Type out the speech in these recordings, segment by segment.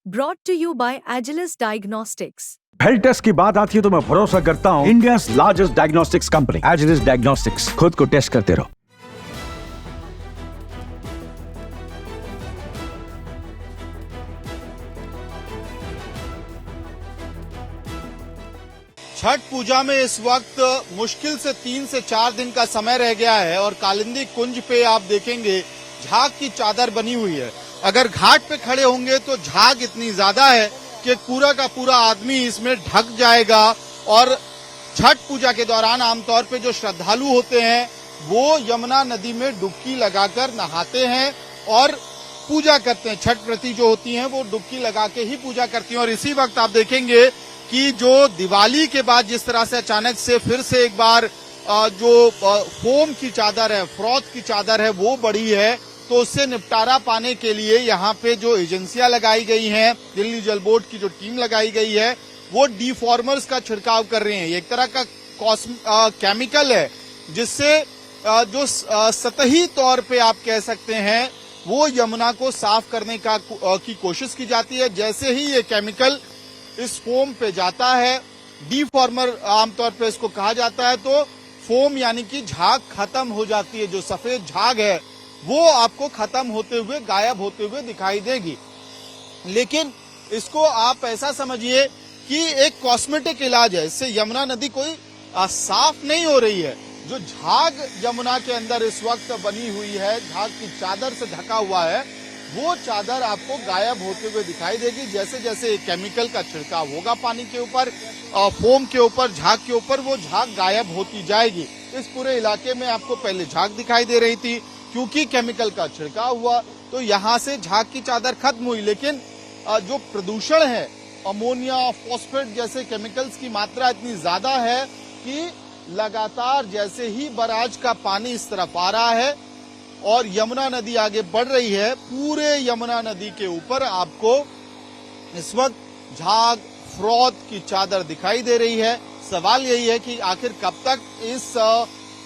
Brought to you by Agilus Diagnostics. Health test की बात आती है तो मैं भरोसा करता हूँ India's largest diagnostics company Agilus Diagnostics. खुद को टेस्ट करते रहो। छठ पूजा में इस वक्त मुश्किल से 3 से 4 दिन का समय रह गया है और कालिंदी कुंज पे आप देखेंगे झाग की चादर बनी हुई है। अगर घाट पे खड़े होंगे तो झाग इतनी ज्यादा है कि पूरा का पूरा आदमी इसमें ढक जाएगा। और छठ पूजा के दौरान आमतौर पे जो श्रद्धालु होते हैं वो यमुना नदी में डुबकी लगाकर नहाते हैं और पूजा करते हैं। छठ व्रती जो होती हैं वो डुबकी लगा के ही पूजा करती हैं। और इसी वक्त आप देखेंगे कि जो दिवाली के बाद जिस तरह से अचानक से फिर से एक बार जो फोम की चादर है, फ्रॉथ की चादर है वो बढ़ी है, तो उससे निपटारा पाने के लिए यहाँ पे जो एजेंसियां लगाई गई हैं, दिल्ली जल बोर्ड की जो टीम लगाई गई है वो डिफॉर्मर्स का छिड़काव कर रहे हैं। एक तरह का केमिकल है जिससे जो सतही तौर पे आप कह सकते हैं वो यमुना को साफ करने की कोशिश की जाती है। जैसे ही ये केमिकल इस फोम पे जाता है, डिफॉर्मर आमतौर पे इसको कहा जाता है, तो फोम यानी कि झाग खत्म हो जाती है। जो सफेद झाग है वो आपको खत्म होते हुए, गायब होते हुए दिखाई देगी। लेकिन इसको आप ऐसा समझिए कि एक कॉस्मेटिक इलाज है। इससे यमुना नदी कोई साफ नहीं हो रही है। जो झाग यमुना के अंदर इस वक्त बनी हुई है, झाग की चादर से ढका हुआ है, वो चादर आपको गायब होते हुए दिखाई देगी। जैसे जैसे केमिकल का छिड़काव होगा पानी के ऊपर, फोम के ऊपर, झाग के ऊपर, वो झाग गायब होती जाएगी। इस पूरे इलाके में आपको पहले झाग दिखाई दे रही थी, क्योंकि केमिकल का छिड़काव हुआ तो यहाँ से झाग की चादर खत्म हुई। लेकिन जो प्रदूषण है, अमोनिया, फॉस्फेट जैसे केमिकल्स की मात्रा इतनी ज्यादा है कि लगातार जैसे ही बराज का पानी इस तरफ आ रहा है और यमुना नदी आगे बढ़ रही है, पूरे यमुना नदी के ऊपर आपको इस वक्त झाग, फ्रॉथ की चादर दिखाई दे रही है। सवाल यही है कि आखिर कब तक इस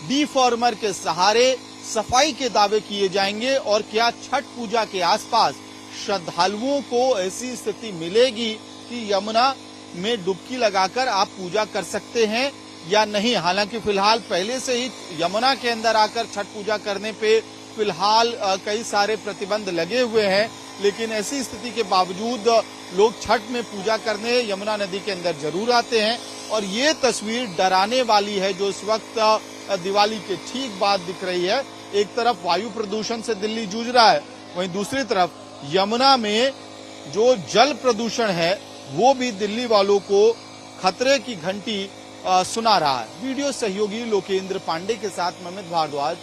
डिफॉर्मर के सहारे सफाई के दावे किए जाएंगे और क्या छठ पूजा के आसपास श्रद्धालुओं को ऐसी स्थिति मिलेगी कि यमुना में डुबकी लगाकर आप पूजा कर सकते हैं या नहीं। हालांकि फिलहाल पहले से ही यमुना के अंदर आकर छठ पूजा करने पे फिलहाल कई सारे प्रतिबंध लगे हुए हैं, लेकिन ऐसी स्थिति के बावजूद लोग छठ में पूजा करने यमुना नदी के अंदर जरूर आते हैं। और ये तस्वीर डराने वाली है जो इस वक्त दिवाली के ठीक बाद दिख रही है। एक तरफ वायु प्रदूषण से दिल्ली जूझ रहा है, वहीं दूसरी तरफ यमुना में जो जल प्रदूषण है वो भी दिल्ली वालों को खतरे की घंटी सुना रहा है। वीडियो सहयोगी लोकेंद्र पांडे के साथ ममित भारद्वाज।